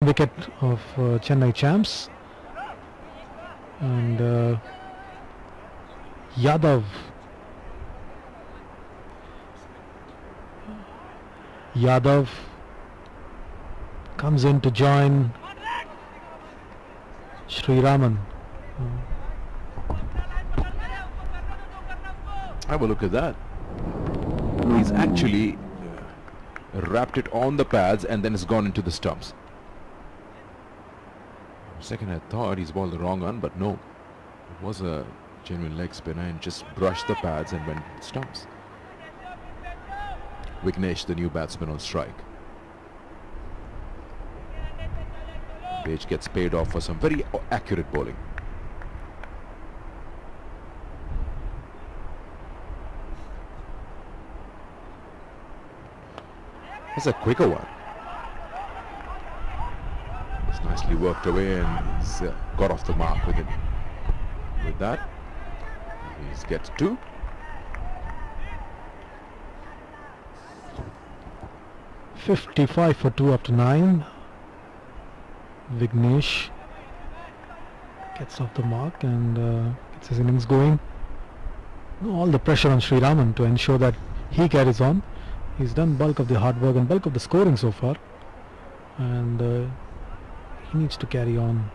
wicket of Chennai champs. And Yadav comes in to join Sri Raman. Have a look at that. He's actually wrapped it on the pads and then it's gone into the stumps. Second I thought he's bowled the wrong one, but no. It was a genuine leg spinner and just brushed the pads and went stumps. Vignesh, the new batsman, on strike. Page gets paid off for some very accurate bowling. That's a quicker one. It's nicely worked away and he's got off the mark with it. With that, he's gets 2. .55 for 2 after 9. Vignesh gets off the mark and gets his innings going. All the pressure on Sri Raman to ensure that he carries on. He's done bulk of the hard work and bulk of the scoring so far, and he needs to carry on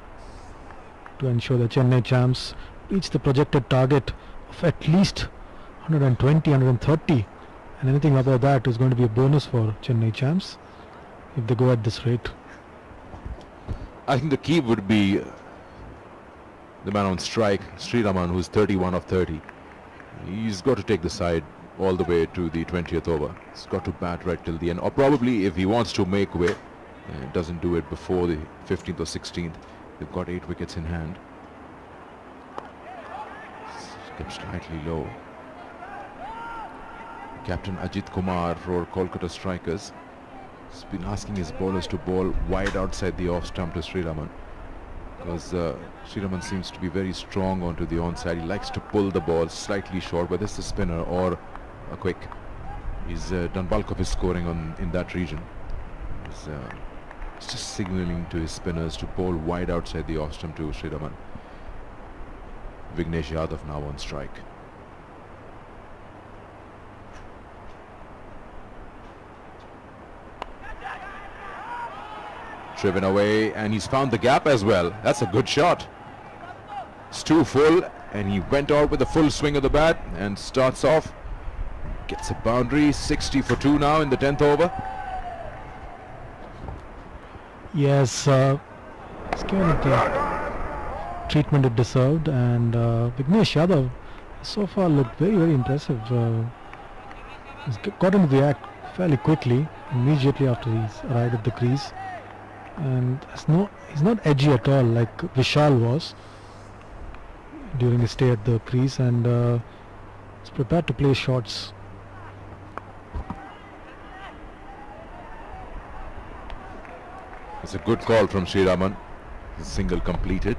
to ensure that Chennai champs reach the projected target of at least 120, 130, and anything above that is going to be a bonus for Chennai champs if they go at this rate. I think the key would be the man on strike, Sri Raman, who's 31 of 30. He's got to take the side all the way to the 20th over. He's got to bat right till the end, or probably if he wants to make way, doesn't do it before the 15th or 16th. They've got 8 wickets in hand. Kept slightly low. Captain Ajit Kumar for Kolkata Strikers has been asking his bowlers to bowl wide outside the off stump to Sri Raman, because Sri Raman seems to be very strong onto the onside. He likes to pull the ball slightly short, whether it's a spinner or a quick. He's done bulk of his scoring in that region. He's just signalling to his spinners to bowl wide outside the off stump to Sri Raman. Vignesh Yadav now on strike. Driven away, and he's found the gap as well. That's a good shot. It's too full, and he went out with a full swing of the bat and starts off. Gets a boundary. 60 for 2 now in the 10th over. Yes, it's given it the treatment it deserved, and Vignesh Yadav so far looked very, very impressive. He's got into the act fairly quickly, immediately after he's arrived at the crease. And he's not edgy at all like Vishal was during his stay at the crease, and he's prepared to play shots. It's a good call from Sri Raman. The single completed,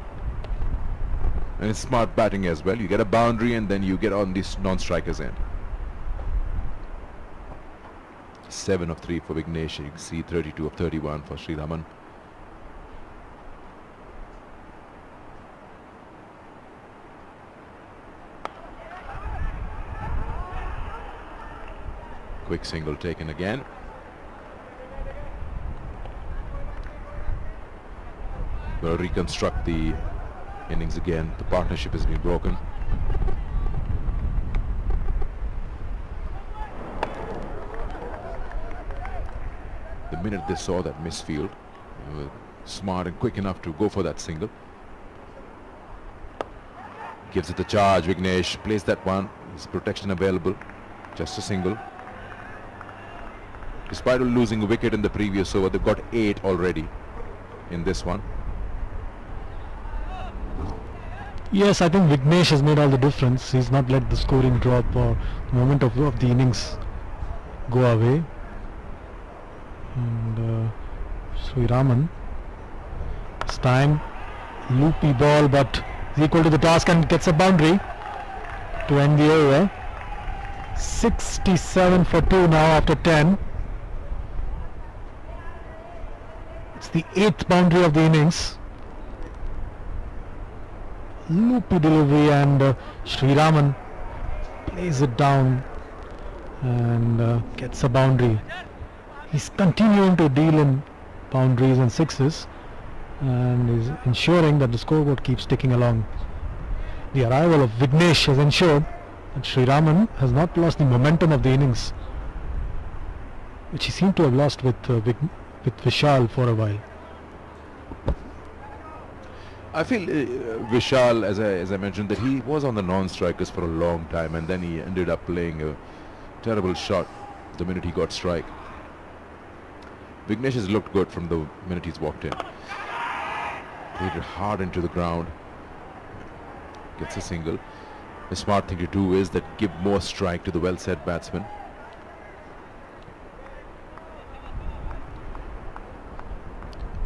and it's smart batting as well. You get a boundary and then you get on this non-striker's end. 7 of 3 for Vignesh. You can see 32 of 31 for Sri Raman. Quick single taken again. We'll reconstruct the innings again. The partnership has been broken. The minute they saw that misfield, they were smart and quick enough to go for that single. Gives it the charge. Vignesh plays that one. His protection available. Just a single. Despite losing a wicket in the previous over, they've got 8 already in this one. Yes, I think Vignesh has made all the difference. He's not let the scoring drop or the moment of the innings go away. And Sri Raman, this time loopy ball, but he's equal to the task and gets a boundary to end the over. 67 for 2 now after 10. It's the 8th boundary of the innings. Loopy delivery, and Sri Raman plays it down and gets a boundary. He's continuing to deal in boundaries and sixes and is ensuring that the scoreboard keeps ticking along. The arrival of Vignesh has ensured that Sri Raman has not lost the momentum of the innings, which he seemed to have lost with Vishal for a while. I feel Vishal, as I mentioned, that he was on the non-strikers for a long time, and then he ended up playing a terrible shot the minute he got strike. Vignesh has looked good from the minute he's walked in. Played it hard into the ground. Gets a single. The smart thing to do is that give more strike to the well-set batsman.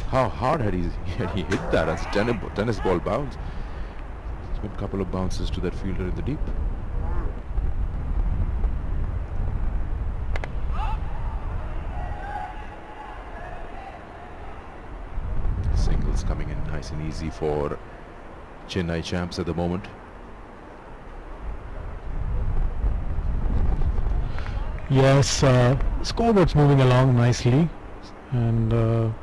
How hard had he hit that as tennis ball bounce? There's been a couple of bounces to that fielder in the deep. Singles coming in nice and easy for Chennai champs at the moment. Yes, scoreboard's moving along nicely, and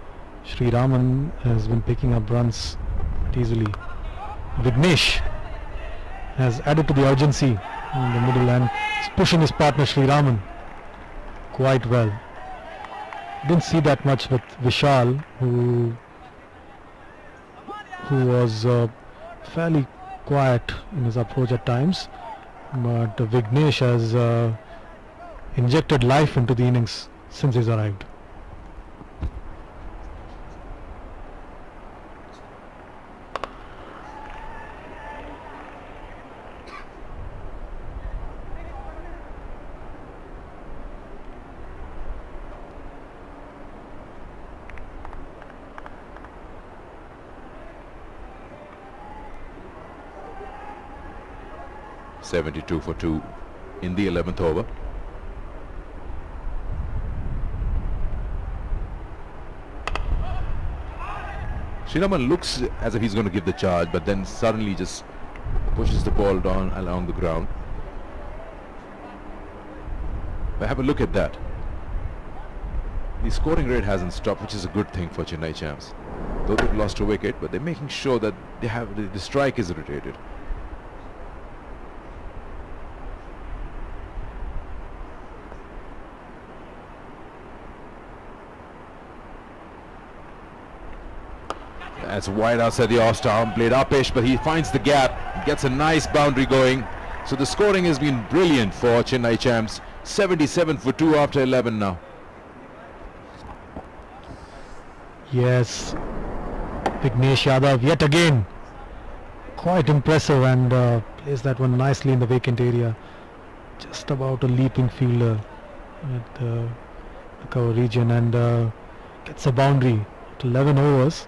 Sri Raman has been picking up runs easily. Vignesh has added to the urgency in the middle and is pushing his partner Sri Raman quite well. Didn't see that much with Vishal, who was fairly quiet in his approach at times, but Vignesh has injected life into the innings since he's arrived. .72 for 2 in the 11th over. Sri Raman looks as if he's going to give the charge, but then suddenly just pushes the ball down along the ground. But have a look at that. The scoring rate hasn't stopped, which is a good thing for Chennai champs. Though they've lost a wicket, but they're making sure that they have the strike is rotated. That's wide outside the off-stump, played uppish, but he finds the gap, gets a nice boundary going. So the scoring has been brilliant for Chennai champs. 77 for 2 after 11 now. Yes, Vignesh Yadav yet again quite impressive, and plays that one nicely in the vacant area, just about a leaping fielder at the cover region, and gets a boundary at 11 overs.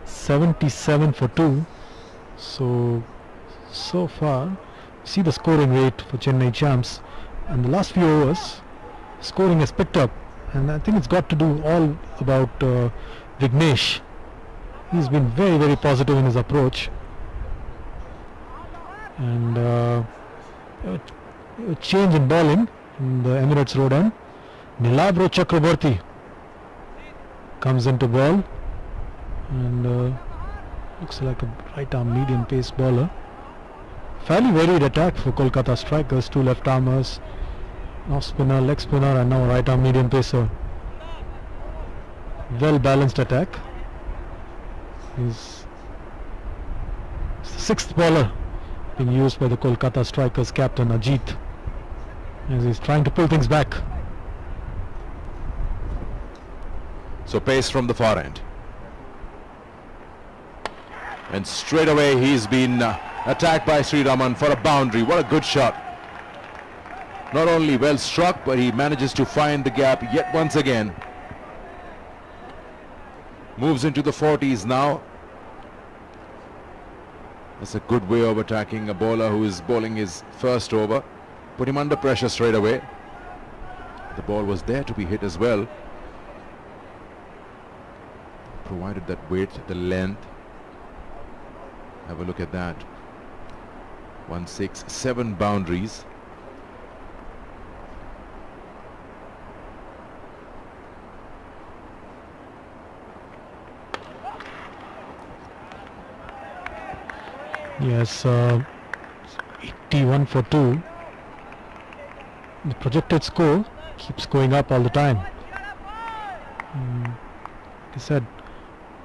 77 for 2. So far see the scoring rate for Chennai champs, and the last few overs scoring has picked up, and I think it's got to do all about Vignesh. He's been very, very positive in his approach, and a change in bowling in the Emirates Road end. Nilabro Chakraborty comes into ball, and looks like a right arm medium pace bowler. Fairly varied attack for Kolkata strikers, 2 left armers, off spinner, leg spinner, and now right arm medium pacer. Well balanced attack. He's the 6th bowler being used by the Kolkata strikers captain Ajit, as he's trying to pull things back. So pace from the far end. And straight away he's been attacked by Sri Raman for a boundary. What a good shot. Not only well struck, but he manages to find the gap yet once again. Moves into the 40s now. That's a good way of attacking a bowler who is bowling his first over. Put him under pressure straight away. The ball was there to be hit as well. provided that width, the length. Have a look at that. 1, 6, 7 boundaries. Yes, 81 for 2. The projected score keeps going up all the time. He said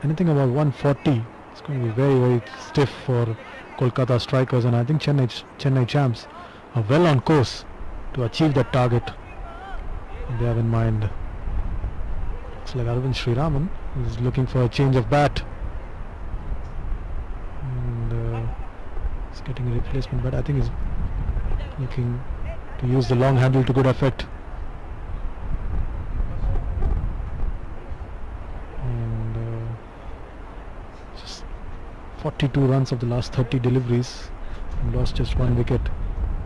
anything about 140 it's going to be very, very stiff for Kolkata strikers, and I think Chennai champs are well on course to achieve that target they have in mind. Looks like Arvind Sriraman is looking for a change of bat, and he's getting a replacement bat. I think he's looking to use the long handle to good effect. And just 42 runs of the last 30 deliveries, and lost just 1 wicket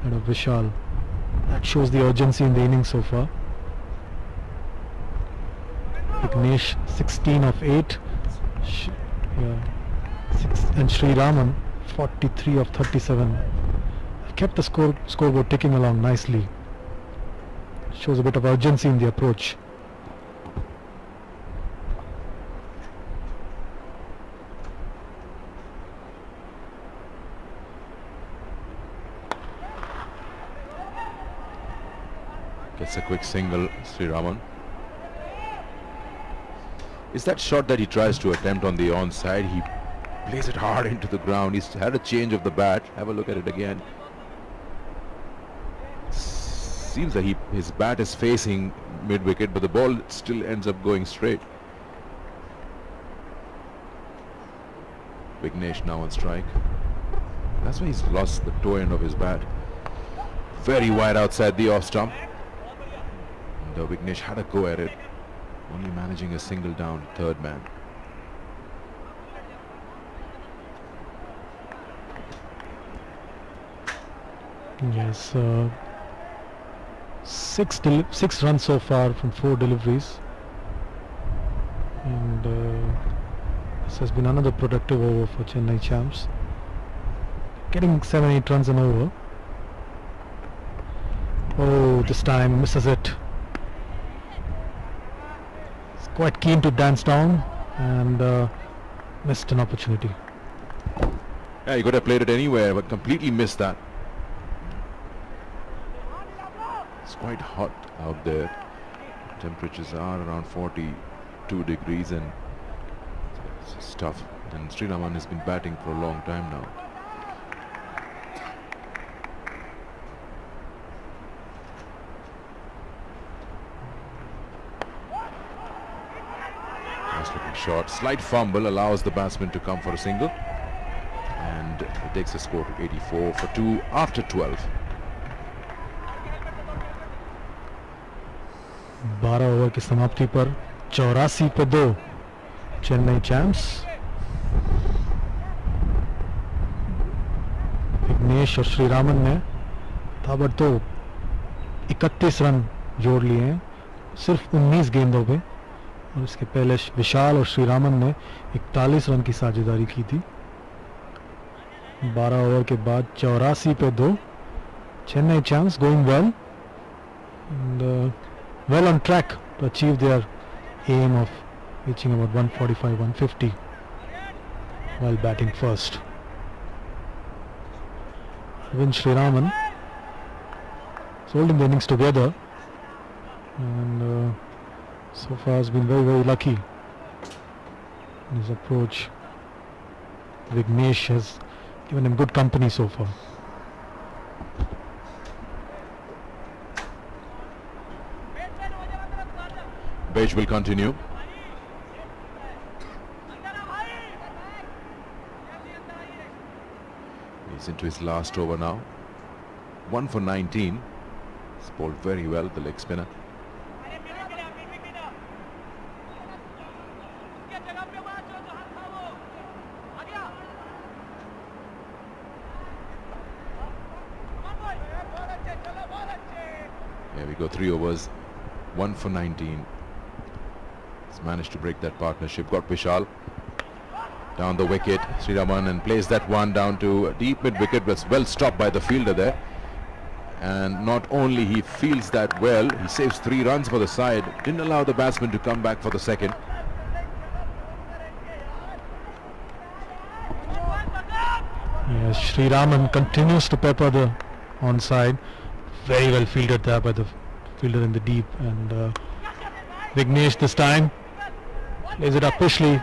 out of Vishal. That shows the urgency in the innings so far. Vignesh 16 of 8, and Sriraman 43 of 37. Kept the scoreboard ticking along nicely. Shows a bit of urgency in the approach. Gets a quick single, Sriraman. Is that shot that he tries to attempt on the onside? He plays it hard into the ground. He's had a change of the bat. Have a look at it again. Seems that his bat is facing mid-wicket, but the ball still ends up going straight. Vignesh now on strike. That's why he's lost the toe end of his bat. Very wide outside the off stump. And Vignesh had a go at it, only managing a single down, third man. Yes, 6 runs so far from 4 deliveries, and this has been another productive over for Chennai champs, getting 7-8 runs an over. Oh, this time misses it. He's quite keen to dance down and missed an opportunity. Yeah, he could have played it anywhere, but completely missed that. It's quite hot out there. Temperatures are around 42 degrees, and it's tough. And Sriraman has been batting for a long time now. Nice looking shot. Slight fumble allows the batsman to come for a single, and it takes the score to 84 for 2 after 12. 12 over की समाप्ति पर 84 पे 2 Chennai champs. Vighnesh और श्रीरामन ने ताबड़तोड़ 31 run जोड़ लिए हैं सिर्फ 19 गेंदों पे, और इसके पहले विशाल और श्रीरामन ने 41 रन की साझेदारी की थी। 12 ओवर के बाद 84 पे 2 Chennai champs going well and well on track to achieve their aim of reaching about 145-150 while batting first. Arvind Sriraman is holding the innings together, and so far has been very, very lucky in his approach. Vignesh has given him good company so far. Page will continue. He's into his last over now. 1 for 19. He's bowled very well, the leg spinner. Here we go, 3 overs, 1 for 19. He's managed to break that partnership. Got Vishal down the wicket. Sri Raman and plays that one down to deep mid wicket, but well stopped by the fielder there. And not only he fields that well, he saves 3 runs for the side. Didn't allow the batsman to come back for the second. Yes, Sri Raman continues to pepper the onside. Very well fielded there by the fielder in the deep. And Vignesh this time plays it up pushly.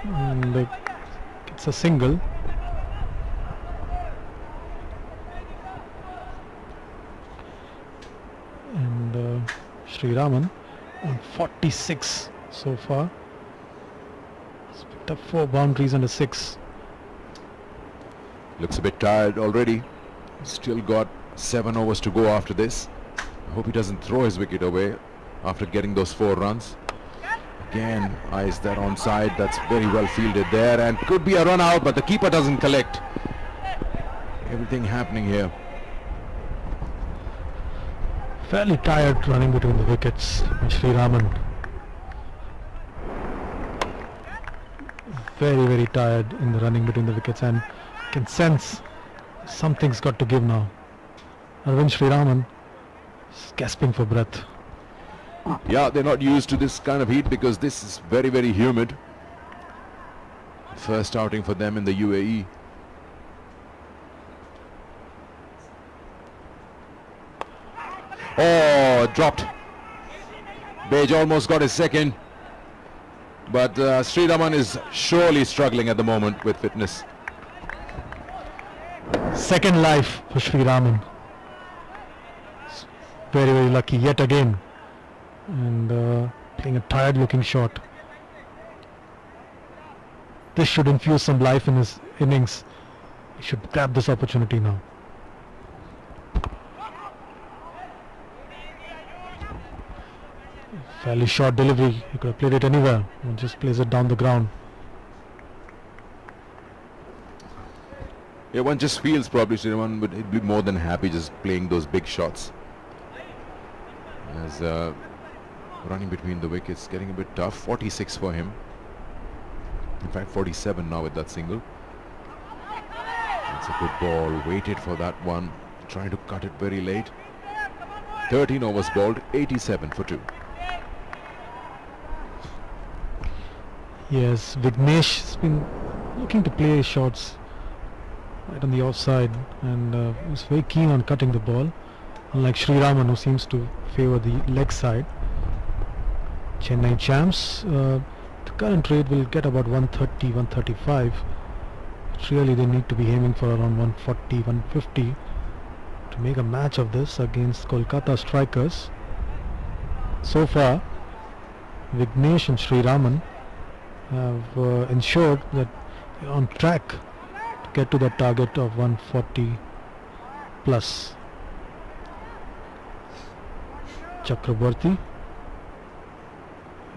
And it's a single. And Sri Raman on 46 so far. He's picked up 4 boundaries and a 6. Looks a bit tired already. Still got 7 overs to go after this. I hope he doesn't throw his wicket away after getting those 4 runs. Again, eyes that onside. That's very well fielded there, and could be a run out, but the keeper doesn't collect. Everything happening here. Fairly tired running between the wickets. Sri Raman very tired in the running between the wickets, and can sense something's got to give now. Arvind Sri Raman is gasping for breath. Yeah, they're not used to this kind of heat because this is very humid. First outing for them in the UAE. Oh, dropped. Bej almost got his second. But Sri Raman is surely struggling at the moment with fitness. Second life for Sri Raman. Very lucky yet again. And playing a tired looking shot. This should infuse some life in his innings. He should grab this opportunity now. Fairly short delivery. He could have played it anywhere and just plays it down the ground. Yeah, one just feels probably Sri Raman would be more than happy just playing those big shots. As running between the wickets, getting a bit tough. 46 for him. In fact, 47 now with that single. It's a good ball. Waited for that one. Trying to cut it very late. 13 overs bowled. 87 for 2. Yes, Vignesh has been looking to play shots right on the offside, and was very keen on cutting the ball, unlike Sri Raman, who seems to favour the leg side. Chennai champs, the current rate will get about 130, 135. But really they need to be aiming for around 140, 150 to make a match of this against Kolkata strikers. So far, Vignesh and Sri Raman have ensured that they're on track to get to that target of 140 plus. Chakrabarti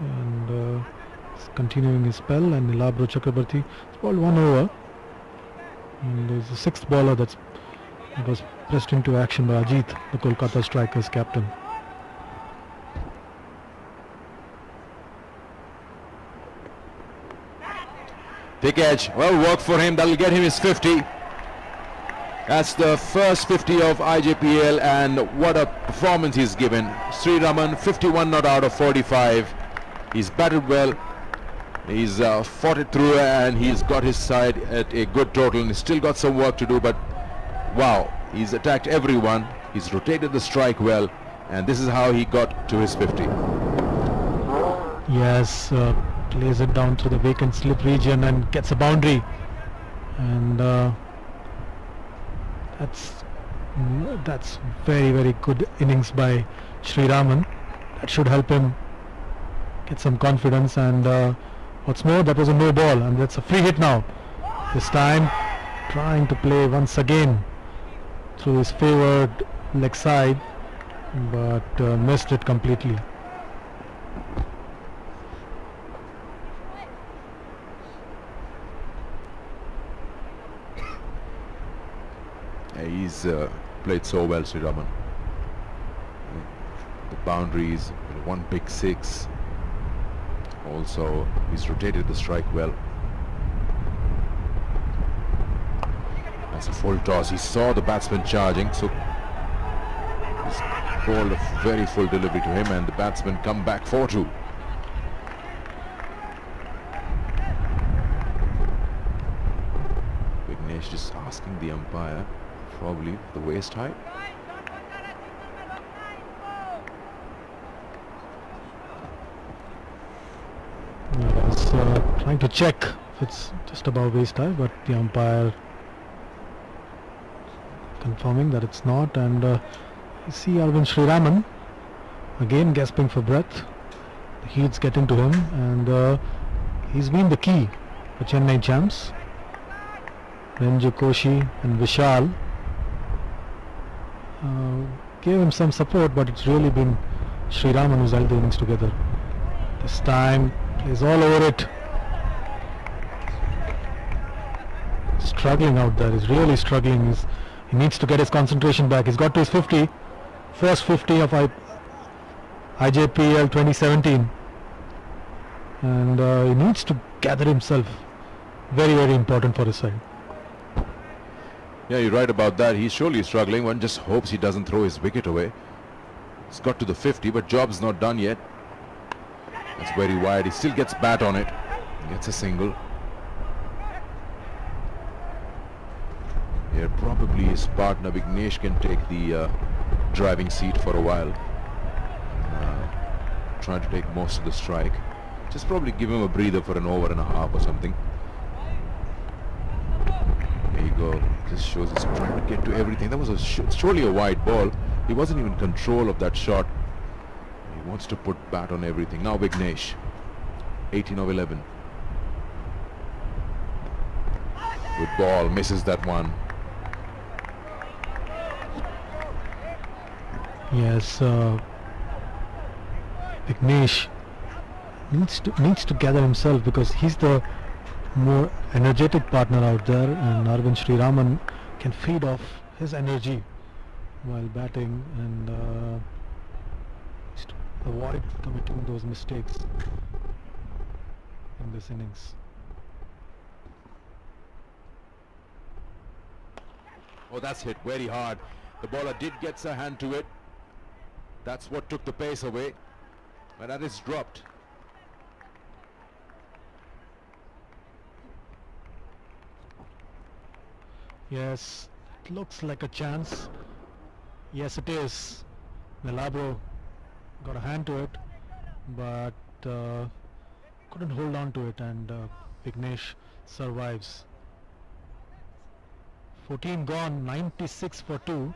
and is continuing his spell, and Nilabro Chakrabarti has bowled 1 over, and there's a 6th bowler that was pressed into action by Ajit, the Kolkata strikers captain. Thick edge, well worked for him. That'll get him his 50. That's the first 50 of IJPL, and what a performance he's given. Sri Raman, 51 not out of 45. He's batted well. He's fought it through, and he's got his side at a good total, and he's still got some work to do, but wow, he's attacked everyone. He's rotated the strike well, and this is how he got to his 50. Yes, plays it down through the vacant slip region and gets a boundary, and that's very good innings by Sri Raman. That should help him get some confidence, and what's more, that was a no ball, and that's a free hit now. This time trying to play once again through his favoured leg side, but missed it completely. He's played so well, Sri Raman. The boundaries, one big 6, Also, he's rotated the strike well. That's a full toss. He saw the batsman charging, so he's bowled a very full delivery to him, and the batsman come back 4-2. Vignesh just asking the umpire, probably the waist height. Yes, trying to check if it's just above waist high, but the umpire confirming that it's not. And you see Arvind Sriraman again gasping for breath. The heat's getting to him, and he's been the key for Chennai champs. Renju Koshi and Vishal gave him some support, but it's really been Sriraman who's held the innings together. This time he's all over it. Struggling out there. He's really struggling. He needs to get his concentration back. He's got to his 50. First 50 of IJPL 2017. And he needs to gather himself. Very, very important for his side. Yeah, you're right about that. He's surely struggling. One just hopes he doesn't throw his wicket away. He's got to the 50, but job's not done yet. It's very wide. He still gets bat on it. Gets a single. Here probably his partner Vignesh can take the driving seat for a while. Trying to take most of the strike. Just probably give him a breather for an over and a half or something. There you go. Just shows he's trying to get to everything. That was surely a wide ball. He wasn't even in control of that shot. He wants to put bat on everything. Now Vignesh. 18 of 11. Good ball. Misses that one. Yes, Vignesh needs to gather himself, because he's the more energetic partner out there, and Arvind Sriraman can feed off his energy while batting, and just avoid committing those mistakes in this innings. Oh, that's hit very hard. The bowler did get a hand to it. That's what took the pace away, but that is dropped. Yes, it looks like a chance. Yes, it is. Milabro got a hand to it, but couldn't hold on to it, and Vignesh survives. 14 gone, 96 for 2.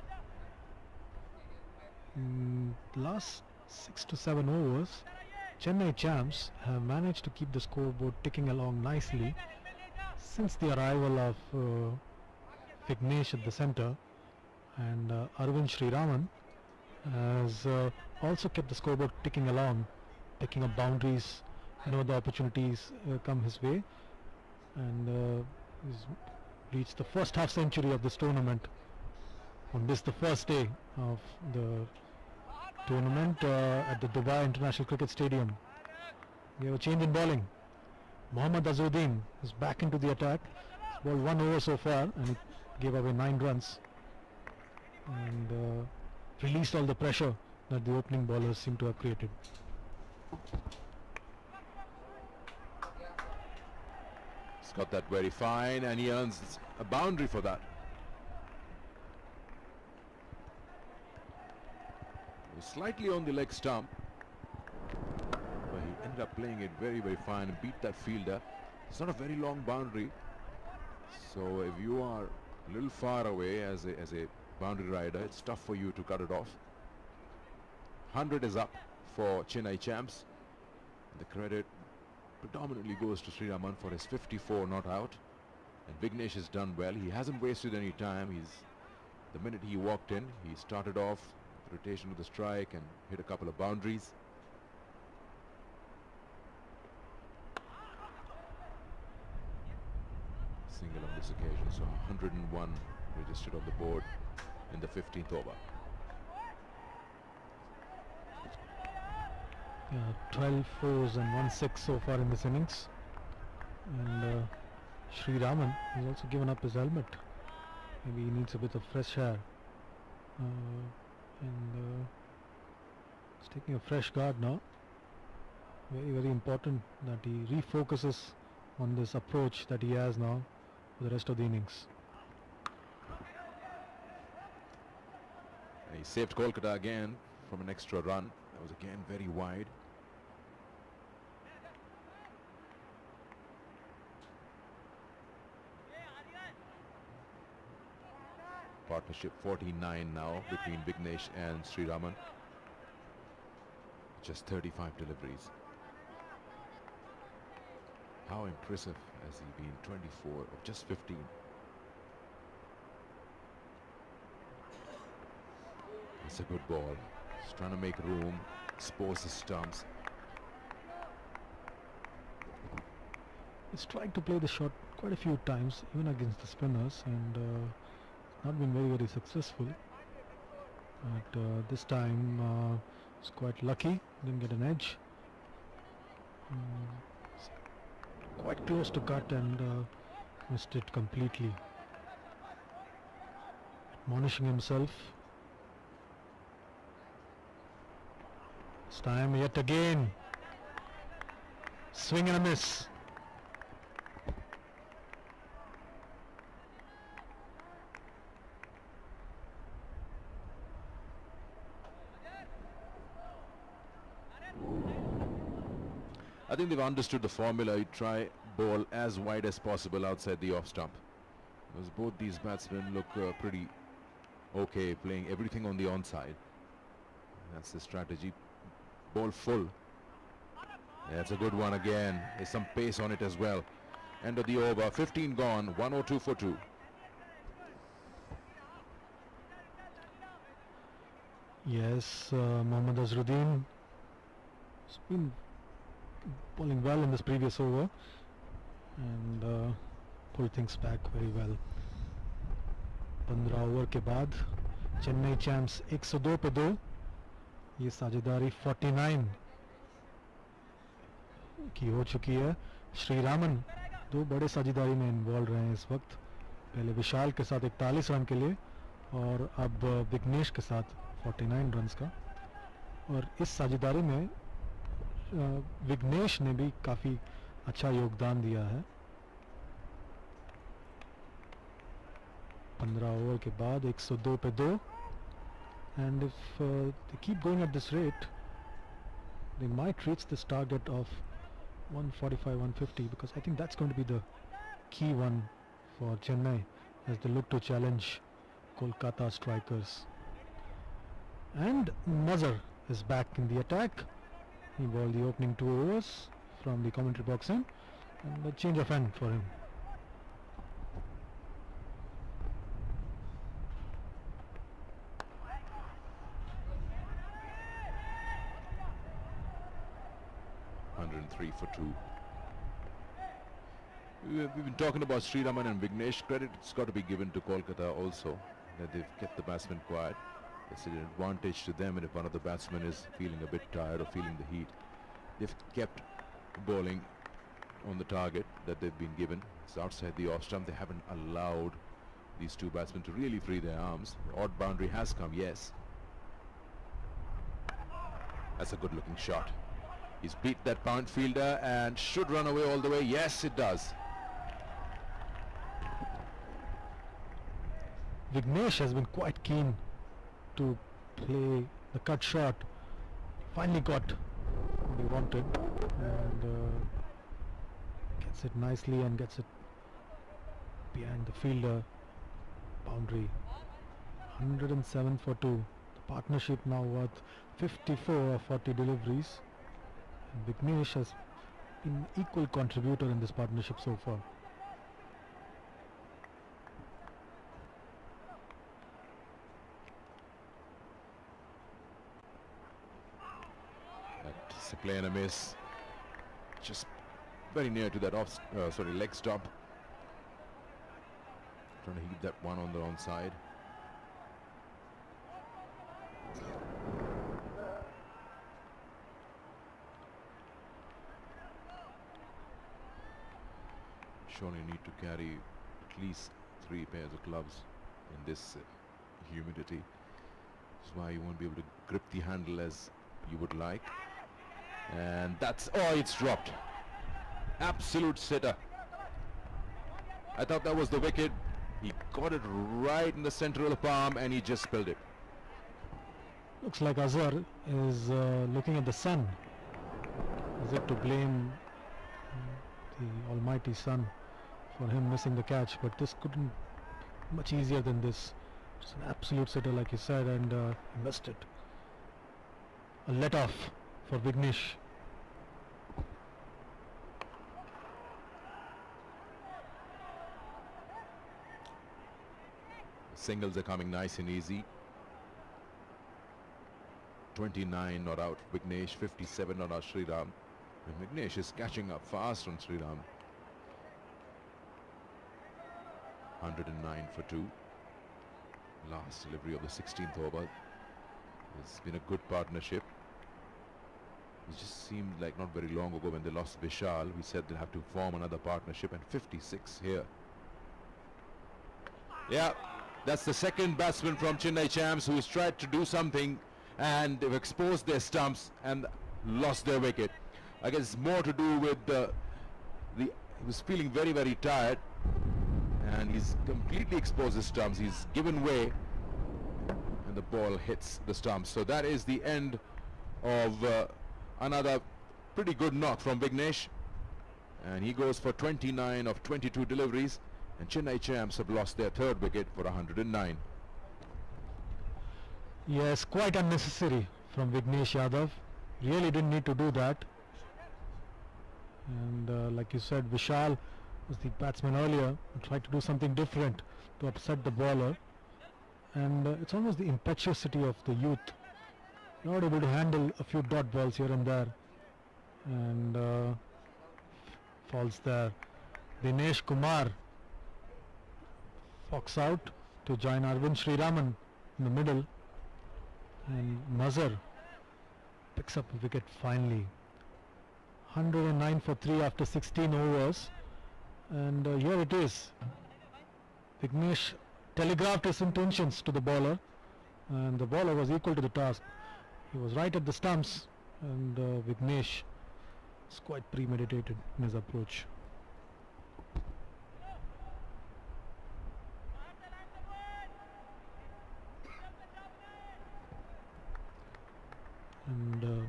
Last 6 to 7 overs, Chennai champs have managed to keep the scoreboard ticking along nicely since the arrival of Vignesh at the centre, and Arvind Sriraman has also kept the scoreboard ticking along, picking up boundaries whenever the opportunities come his way, and he's reached the first half century of this tournament on this, the first day of the tournament at the Dubai International Cricket Stadium. We have a change in bowling. Mohammad Azudin is back into the attack. He's bowled 1 over so far, and he gave away 9 runs, and released all the pressure that the opening bowlers seem to have created. He's got that very fine, and he earns a boundary for that. Slightly on the leg stump, but he ended up playing it very, very fine and beat that fielder. It's not a very long boundary, so if you are a little far away as a boundary rider, it's tough for you to cut it off. 100 is up for Chennai champs. The credit predominantly goes to Sriraman for his 54 not out, and Vignesh has done well. He hasn't wasted any time. The minute he walked in, he started off rotation with the strike and hit a couple of boundaries. Single on this occasion, so 101 registered on the board in the 15th over. 12 fours and 1 6 so far in this innings. And Sri Raman has also given up his helmet. Maybe he needs a bit of fresh air. And he's taking a fresh guard now. Very, very important that he refocuses on this approach that he has now for the rest of the innings. And he saved Kolkata again from an extra run. That was again very wide. Partnership 49 now between Vignesh and Sri Raman. Just 35 deliveries. How impressive has he been? 24 of just 15. It's a good ball. He's trying to make room, expose the stumps. He's tried to play the shot quite a few times, even against the spinners, and not been very, very successful. But this time he's quite lucky, didn't get an edge. Quite close to cut and missed it completely. Admonishing himself. This time yet again. Swing and a miss. I think they've understood the formula. You try ball as wide as possible outside the off stump. Because both these batsmen look pretty okay, playing everything on the onside. That's the strategy. Ball full. That's a good one again. There's some pace on it as well. End of the over. 15 gone. 102 for 2. Yes, Mohammad Azruddin has been bowling well in this previous over and pulled things back very well. 15 over के बाद Chennai champs 102 पे 2. ये साझेदारी 49 की हो चुकी है. श्री रामन दो बड़े साझेदारी में इन्वॉल्व रहे हैं इस वक्त. पहले विशाल के साथ 41 रन के लिए और अब विघ्नेश के साथ 49 रन्स का. और इस साझेदारी में विघ्नेश ने भी काफ़ी अच्छा योगदान दिया है. 15 ओवर के बाद 102 पे 2. And if they keep going at this rate, they might reach this target of 145-150, because I think that's going to be the key one for Chennai as they look to challenge Kolkata strikers. And Nazar is back in the attack. He bowled the opening 2 overs from the commentary box end, and a change of end for him. For 2. We've been talking about Sri Raman and Vignesh. Credit's got to be given to Kolkata also, that they've kept the batsmen quiet. It's an advantage to them, and if one of the batsmen is feeling a bit tired or feeling the heat, they've kept bowling on the target that they've been given. It's outside the off stump. They haven't allowed these two batsmen to really free their arms. The odd boundary has come, yes. That's a good looking shot. He's beat that pound fielder and should run away all the way. Yes, it does. Vignesh has been quite keen to play the cut shot. Finally got what he wanted and gets it nicely and gets it behind the fielder boundary. 107 for 2. The partnership now worth 54 of 40 deliveries. Vignesh has been equal contributor in this partnership so far. That's a play and a miss. Just very near to that leg stump. Trying to heat that one on the onside. surely need to carry at least 3 pairs of gloves in this humidity. That's why you won't be able to grip the handle as you would like. And that's, oh, it's dropped. Absolute sitter. I thought that was the wicket. He got it right in the center of the palm and he just spilled it. Looks like Azhar is looking at the sun. Is it to blame the almighty sun for him missing the catch? But this couldn't much easier than this. It's an absolute sitter, like you said, and he missed it. A let off for Vignesh. Singles are coming nice and easy. 29 not out Vignesh, 57 not out Sriram. And Vignesh is catching up fast on Sriram. 109 for 2. Last delivery of the 16th over. It's been a good partnership. It just seemed like not very long ago when they lost Vishal, we said they'll have to form another partnership, and 56 here. Yeah, that's the second batsman from Chennai Champs who's tried to do something and they've exposed their stumps and lost their wicket. I guess it's more to do with he was feeling very, very tired and he's completely exposed his stumps. He's given way and the ball hits the stumps. So that is the end of another pretty good knock from Vignesh, and he goes for 29 of 22 deliveries, and Chennai Champs have lost their third wicket for 109. Yes, quite unnecessary from Vignesh Yadav. Really didn't need to do that. And like you said, Vishal was the batsman earlier and tried to do something different to upset the bowler. And it's almost the impetuosity of the youth. Not able to handle a few dot balls here and there. And falls there. Dinesh Kumar fox out to join Arvind Sriraman in the middle. And Nazar picks up a wicket finally. 109 for 3 after 16 overs. And here it is. Vignesh telegraphed his intentions to the bowler, and the bowler was equal to the task. He was right at the stumps, and Vignesh is quite premeditated in his approach. And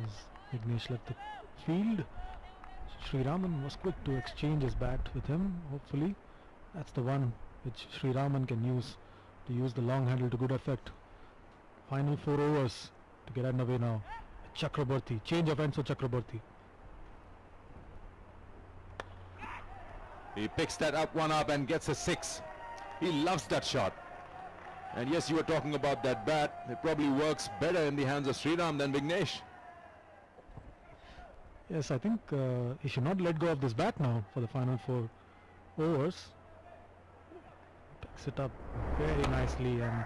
as Vignesh left the field, Sriraman was quick to exchange his bat with him. Hopefully that's the one which Sriraman can use to use the long handle to good effect. Final 4 overs to get underway now. Chakraborty, change of ends for Chakraborty. He picks that one up and gets a 6. He loves that shot. And yes, you were talking about that bat. It probably works better in the hands of Sriram than Vignesh. Yes, I think he should not let go of this bat now for the final 4 overs. Picks it up very nicely and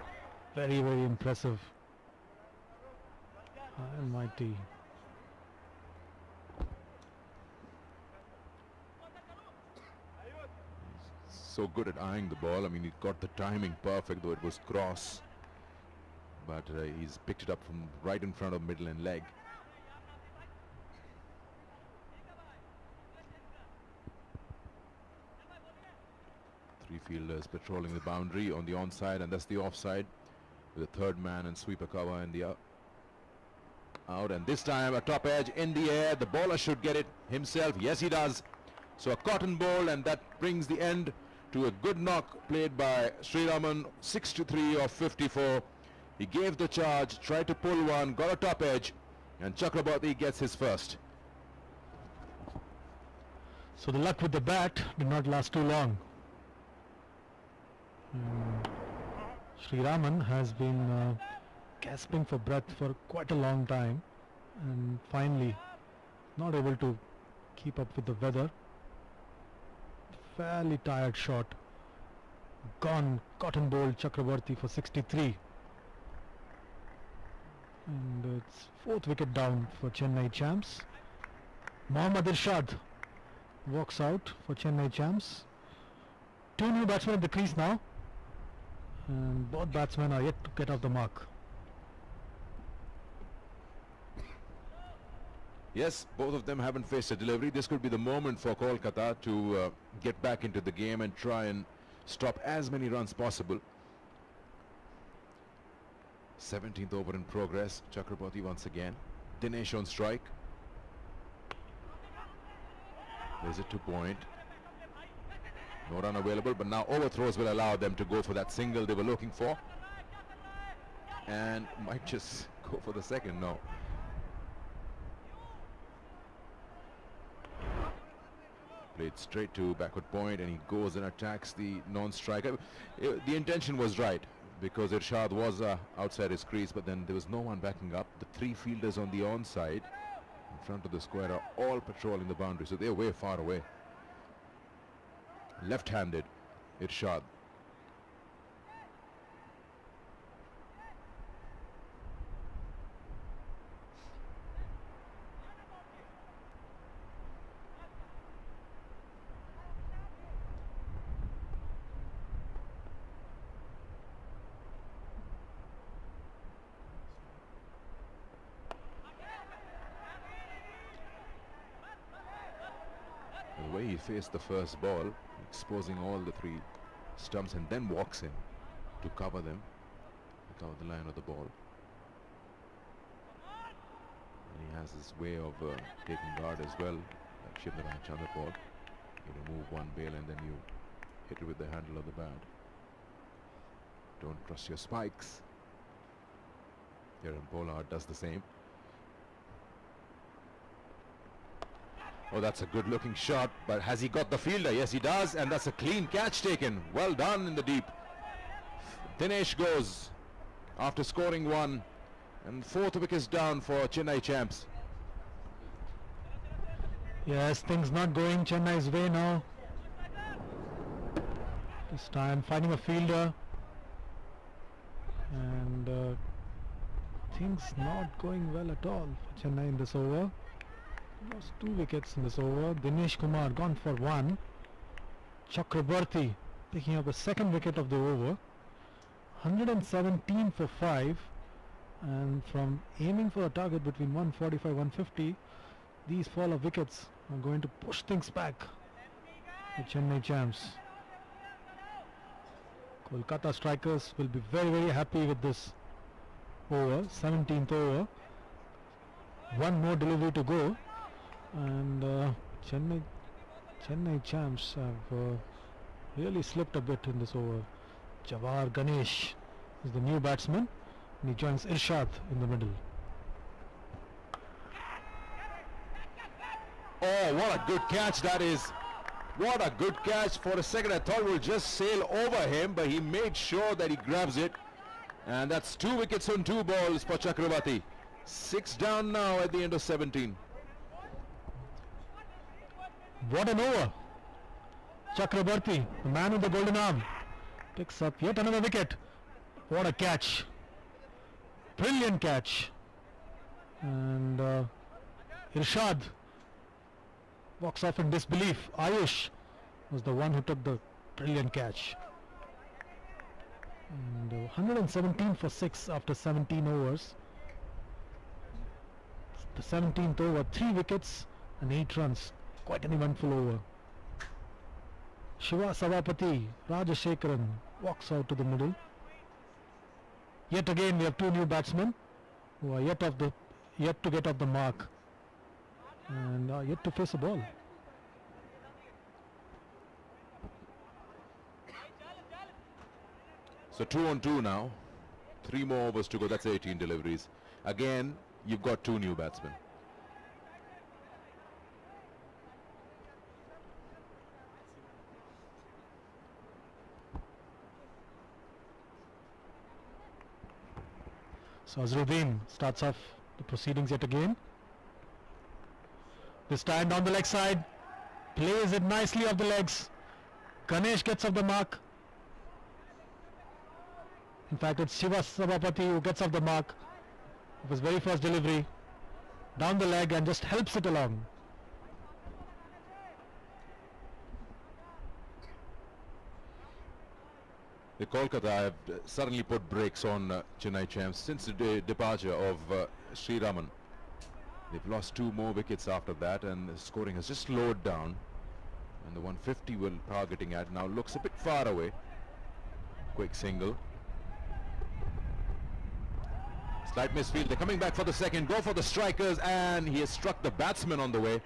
very, very impressive. Almighty. So good at eyeing the ball. I mean, he got the timing perfect, though it was cross. But he's picked it up from right in front of middle and leg. Three fielders patrolling the boundary on the onside, and that's the offside, with a third man and sweeper cover in the out. And this time a top edge in the air. The bowler should get it himself. Yes, he does. So a cotton ball, and that brings the end to a good knock played by Sriraman. 6-3 of 54. He gave the charge, tried to pull one, got a top edge, and Chakraborty gets his first. So the luck with the bat did not last too long. Sriraman has been gasping for breath for quite a long time, and finally not able to keep up with the weather. Fairly tired shot. Gone, cotton bowled Chakraborty for 63. And it's 4th wicket down for Chennai Champs. Mohammad Irshad walks out for Chennai champs. Two new batsmen at the crease now, and both batsmen are yet to get off the mark. Yes, both of them haven't faced a delivery. This could be the moment for Kolkata to get back into the game and try and stop as many runs possible. 17th over in progress. Chakraborty once again. Vignesh on strike. There's a 2 point. No run available, but now overthrows will allow them to go for that single they were looking for. And might just go for the second. No. Played straight to backward point, and he goes and attacks the non-striker. The intention was right, because Irshad was outside his crease, but then there was no one backing up. The 3 fielders on the onside in front of the square are all patrolling the boundary, so they're way far away. Left-handed Irshad. The way he faced the first ball, exposing all the 3 stumps, and then walks in to cover them, to cover the line of the ball. And he has his way of taking guard as well, like Shivnaraj Chandrapal. You remove one bail and then you hit it with the handle of the bat. Don't trust your spikes. Kieran Pollard does the same. Oh, that's a good looking shot, but has he got the fielder? Yes, he does, and that's a clean catch taken. Well done in the deep. Vignesh goes after scoring 1, and 4th wickets down for Chennai champs. Yes, things not going Chennai's way now. This time finding a fielder, and things not going well at all for Chennai in this over. Lost 2 wickets in this over. Dinesh Kumar gone for 1. Chakraborty picking up the 2nd wicket of the over. 117 for 5, and from aiming for a target between 145-150, these fall of wickets are going to push things back for Chennai champs. Kolkata strikers will be very, very happy with this over. 17th over. 1 more delivery to go. And Chennai champs have really slipped a bit in this over. Jawahar Ganesh is the new batsman, and he joins Irshad in the middle. Oh, what a good catch that is. What a good catch. For a second I thought we'll just sail over him, but he made sure that he grabs it. And that's 2 wickets on 2 balls for Chakraborty. 6 down now at the end of 17. What an over! Chakraborty, the man with the golden arm, picks up yet another wicket. What a catch! Brilliant catch! And Irshad walks off in disbelief. Ayush was the one who took the brilliant catch. And 117 for 6 after 17 overs. The 17th over, 3 wickets and 8 runs. Quite an eventful over. Shiva Savapati, Rajashekaran walks out to the middle. Yet again we have 2 new batsmen who are yet to get off the mark and are yet to face a ball. So 2 on 2 now. 3 more overs to go. That's 18 deliveries. Again, you've got 2 new batsmen. So Azruddin starts off the proceedings yet again. This time down the leg side, plays it nicely off the legs. Ganesh gets off the mark. In fact, it's Shiva Sabapati who gets off the mark of his very first delivery. Down the leg and just helps it along. The Kolkata have suddenly put brakes on Chennai champs since the departure of Sri Raman. They've lost 2 more wickets after that, and the scoring has just slowed down. And the 150 we're targeting at now looks a bit far away. Quick single. Slight misfield. They're coming back for the second. Go for the strikers, and he has struck the batsman on the way.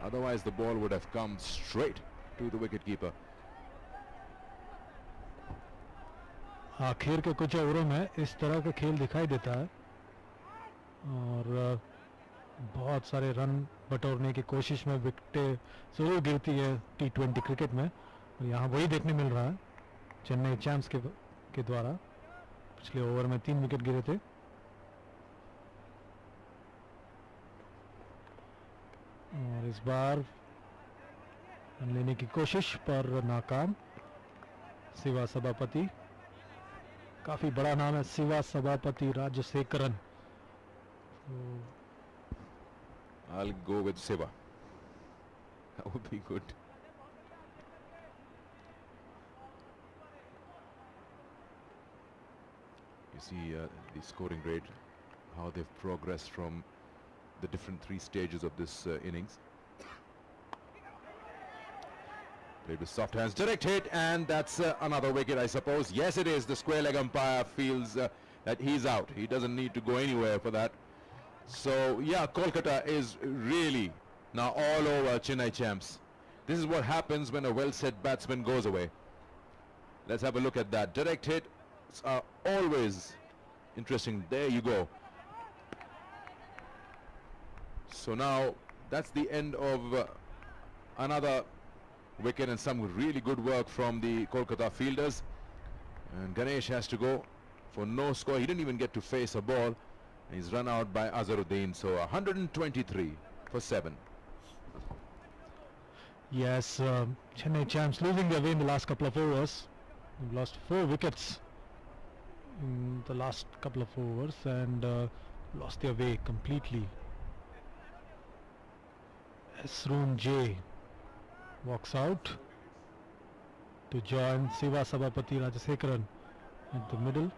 Otherwise, the ball would have come straight to the wicketkeeper. आखिर के कुछ ओवरों में इस तरह का खेल दिखाई देता है और बहुत सारे रन बटोरने की कोशिश में विकेटें जरूर गिरती है T20 क्रिकेट में, और यहाँ वही देखने मिल रहा है चेन्नई चैम्प्स के द्वारा। पिछले ओवर में 3 विकेट गिरे थे। और इस बार रन लेने की कोशिश पर नाकाम। शिवा सभापति, काफी बड़ा नाम है शिवा सभापति Rajasekharan. I'll go with Siva. That would be good. You see the scoring rate, how they've progressed from the different 3 stages of this innings. Played with soft hands, direct hit, and that's another wicket, I suppose. Yes, it is. The square leg umpire feels that he's out. He doesn't need to go anywhere for that. So yeah, Kolkata is really now all over Chennai champs. This is what happens when a well-set batsman goes away. Let's have a look at that. Direct hits are always interesting. There you go. So now that's the end of another wicket, and some really good work from the Kolkata fielders. And Ganesh has to go for no score. He didn't even get to face a ball. He's run out by Azharuddin. So 123 for 7. Yes, Chennai champs losing their way in the last couple of overs. They've lost 4 wickets in the last couple of overs and lost their way completely. Asroon J walks out to join Siva Sabapati Rajasekaran at the middle,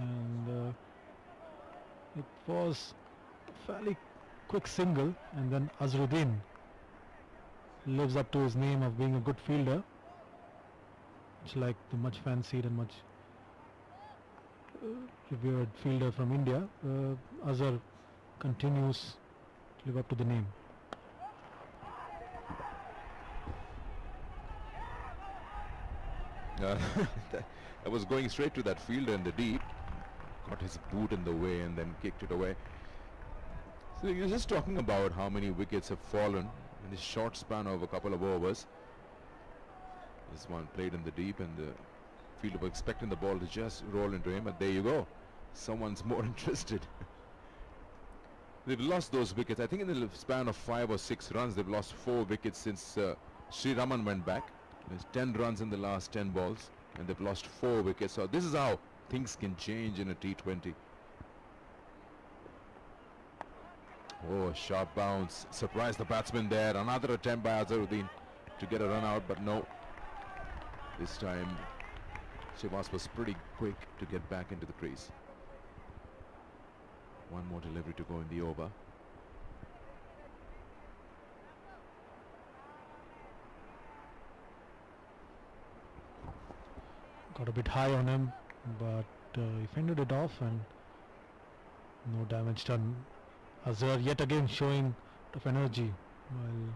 and it was a fairly quick single, and then Azharuddin lives up to his name of being a good fielder, much like the much fancied and much revered fielder from India. Azhar continues to live up to the name. I was going straight to that fielder in the deep, got his boot in the way and then kicked it away. So you're just talking about how many wickets have fallen in this short span of a couple of overs. This one played in the deep, and the fielder was expecting the ball to just roll into him, but there you go. Someone's more interested. They've lost those wickets. I think in the span of 5 or 6 runs, they've lost 4 wickets since Sri Raman went back. There's 10 runs in the last 10 balls, and they've lost 4 wickets. So this is how things can change in a T20. Oh, sharp bounce. Surprised the batsman there. Another attempt by Azharuddin to get a run out, but no. This time, Shivas was pretty quick to get back into the crease. One more delivery to go in the over. Got a bit high on him, but he fended it off and no damage done. Azhar yet again showing a lot of energy while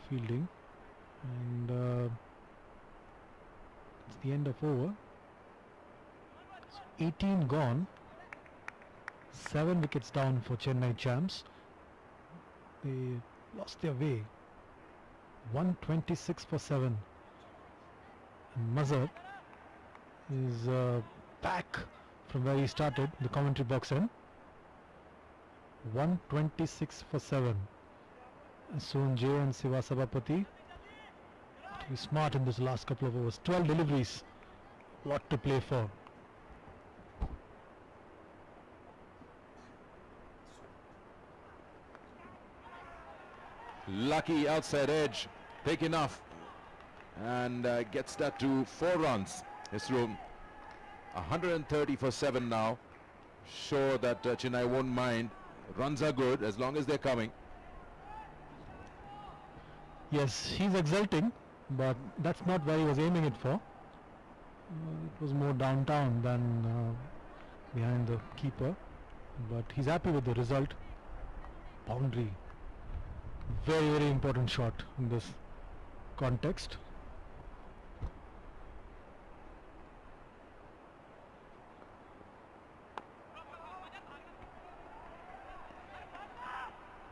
fielding, and it's the end of over. So 18 gone, 7 wickets down for Chennai champs. They lost their way, 126 for 7. And Mazhar is back from where he started, the commentary box end. 126 for 7. Asroon J and Siva Sabapati to be smart in this last couple of overs. 12 deliveries, lot to play for. Lucky outside edge, thick enough and gets that to 4 runs. Isroom 130 for 7 now. Sure that Chennai won't mind. Runs are good as long as they're coming. Yes, he's exulting, but that's not where he was aiming it for. It was more downtown than behind the keeper, but he's happy with the result. Boundary. Very, very important shot in this context.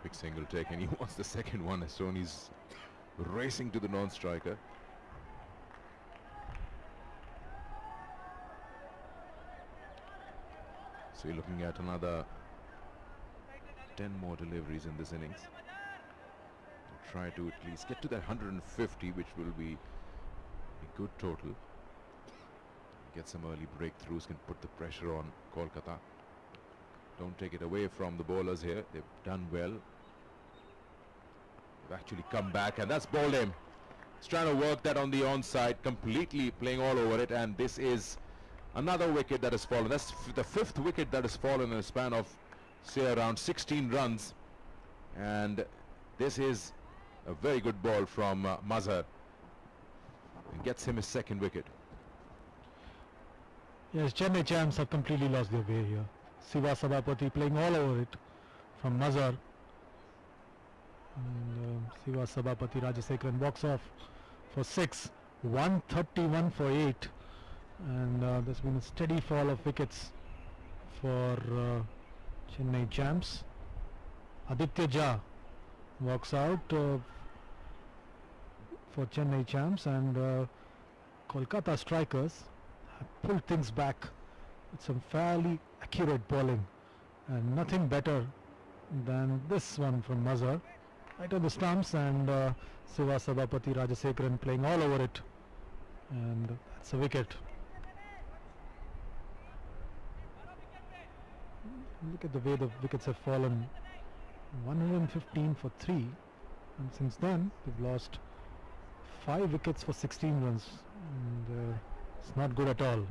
Big single take, and he wants the second one. Sony's racing to the non-striker. So you're looking at another 10 more deliveries in this innings. To try to at least get to that 150, which will be a good total. Get some early breakthroughs, can put the pressure on Kolkata. Don't take it away from the bowlers here. They've done well. They've actually come back, and that's bowled him. He's trying to work that on the onside, completely playing all over it, and this is another wicket that has fallen. That's the 5th wicket that has fallen in a span of, say, around 16 runs. And this is a very good ball from Mazhar. It gets him his 2nd wicket. Yes, Chennai champs have completely lost their way here. Siva Sabapati playing all over it from Mazhar. And Siva Sabapati Rajasekaran walks off for 6. 131 for 8. And there's been a steady fall of wickets for Chennai champs. Aditya Jha walks out for Chennai champs, and Kolkata strikers have pulled things back with some fairly accurate bowling, and nothing better than this one from Mazhar right on the stumps, and Siva Sabapati Rajasekaran playing all over it, and that's a wicket. Look at the way the wickets have fallen. 115 for 3, and since then they've lost 5 wickets for 16 runs, and it's not good at all.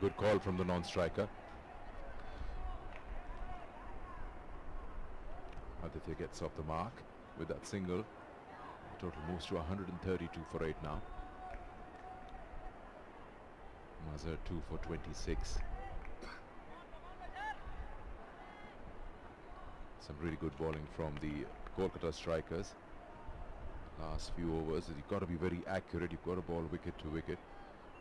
Good call from the non-striker. Aditya gets off the mark with that single. Total moves to 132 for 8 now. Mazhar 2 for 26. Some really good bowling from the Kolkata strikers. Last few overs, you've got to be very accurate. You've got to bowl wicket to wicket,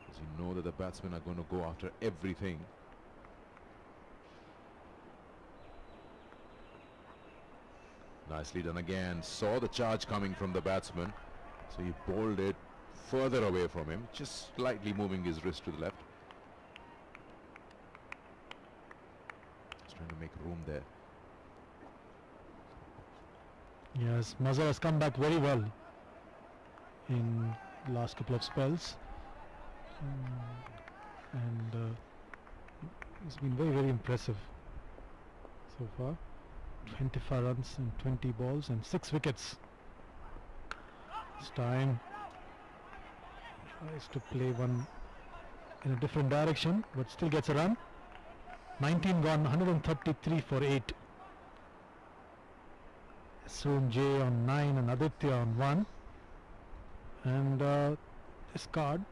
because you know that the batsmen are going to go after everything. Nicely done again. Saw the charge coming from the batsman, so he bowled it further away from him, just slightly moving his wrist to the left. Just trying to make room there. Yes, Mazhar has come back very well in the last couple of spells, and he's been very, very impressive so far. 25 runs and 20 balls and 6 wickets. This time tries to play one in a different direction, but still gets a run. 19 gone, 133 for 8. Soon J on 9 and Aditya on 1, and this card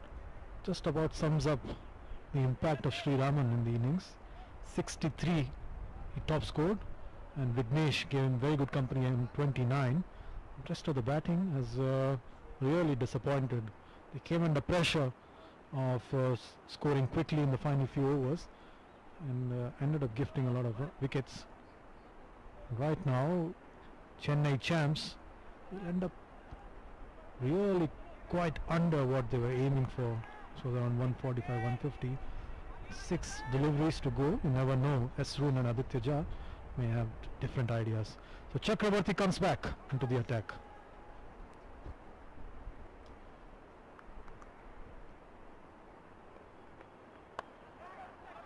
just about sums up the impact of Sri Raman in the innings. 63 he top scored, and Vignesh gave him very good company in 29. The rest of the batting has really disappointed. They came under pressure of scoring quickly in the final few overs, and ended up gifting a lot of wickets. Right now Chennai champs will end up really quite under what they were aiming for, so around 145, 150. 6 deliveries to go. You never know. Esroon and Aditya Jha may have different ideas. So Chakrabarti comes back into the attack.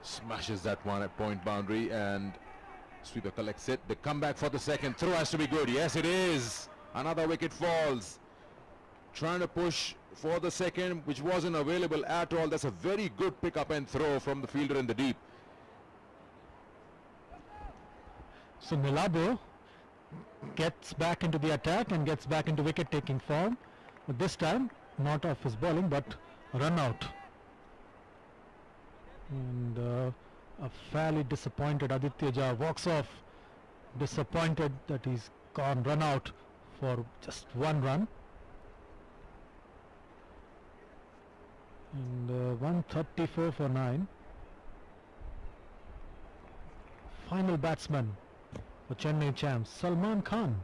Smashes that one at point boundary, and Sweeper collects it. They come back for the second. Throw has to be good. Yes, it is. Another wicket falls. Trying to push for the second, which wasn't available at all. That's a very good pick up and throw from the fielder in the deep. So Nilabro gets back into the attack and gets back into wicket taking form. But this time not off his bowling but run out. And a fairly disappointed Aditya Jha walks off, disappointed that he's gone run out for just one run. And 134 for 9. Final batsman for Chennai Champs, Salman Khan,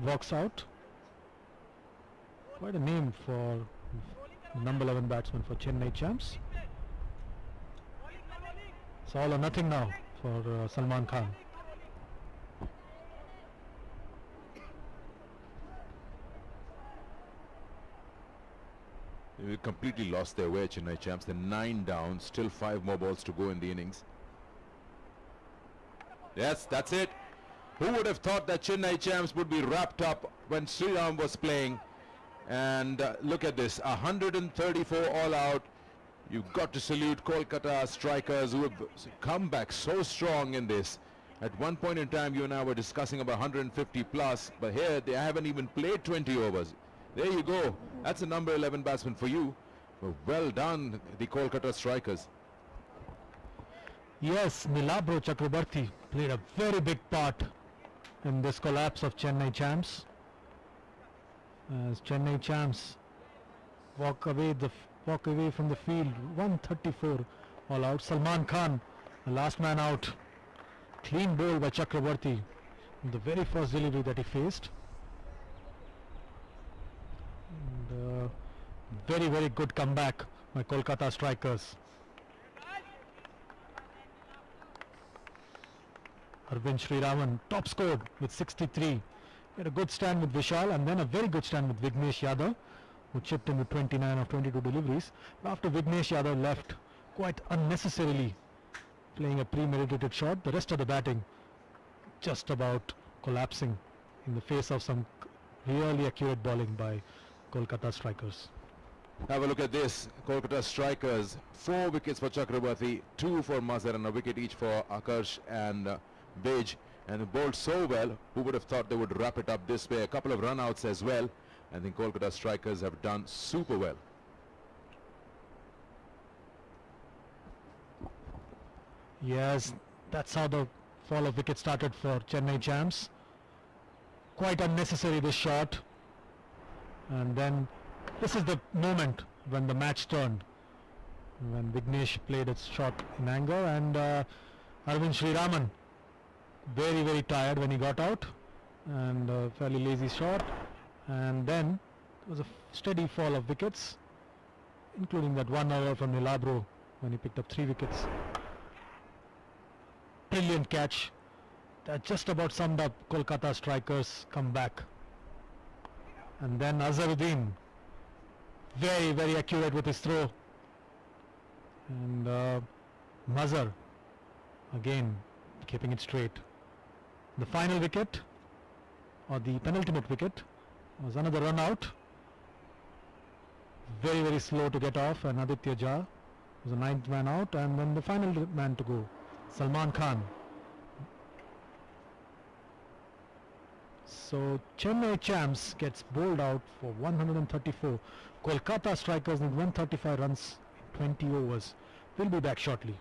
walks out. Quite a name for number 11 batsman for Chennai Champs. It's all or nothing now for Salman Khan. They completely lost their way, Chennai Champs. They're 9 down, still 5 more balls to go in the innings. Yes, that's it. Who would have thought that Chennai Champs would be wrapped up when Sriram was playing? And look at this, 134 all out. You've got to salute Kolkata strikers who have come back so strong in this. At one point in time, you and I were discussing about 150 plus, but here they haven't even played 20 overs. There you go. That's a number 11 batsman for you. Well done, the Kolkata strikers. Yes, Nilabro Chakrabarti played a very big part in this collapse of Chennai Champs. As Chennai Champs walk away from the field, 134 all out. Salman Khan, the last man out. Clean bowl by Chakrabarti in the very first delivery that he faced. And very, very good comeback by Kolkata strikers. Arvind Sriraman top scored with 63. He had a good stand with Vishal and then a very good stand with Vignesh Yadav, who chipped in with 29 of 22 deliveries. But after Vignesh Yadav left quite unnecessarily, playing a premeditated shot, the rest of the batting just about collapsing in the face of some really accurate bowling by Kolkata strikers. Have a look at this. Kolkata strikers, 4 wickets for Chakrabarti, 2 for Mazhar and a wicket each for Akarsh and Bej, and bowled so well. Who would have thought they would wrap it up this way? A couple of run outs as well. I think Kolkata strikers have done super well. Yes, that's how the fall of wicket started for Chennai Champs. Quite unnecessary, this shot. And then this is the moment when the match turned, when Vignesh played its shot in anger, and Arvind Sriraman very, very tired when he got out, and a fairly lazy shot. And then there was a steady fall of wickets, including that 1 over from Nilabro when he picked up 3 wickets. Brilliant catch. That just about summed up Kolkata strikers' comeback. And then Azharuddin, very, very accurate with his throw. And Mazhar again keeping it straight. The final wicket, or the penultimate wicket, was another run out. Very, very slow to get off, and Aditya Jha was the 9th man out, and then the final man to go, Salman Khan. So Chennai Champs gets bowled out for 134. Kolkata strikers need 135 runs in 20 overs. We'll be back shortly.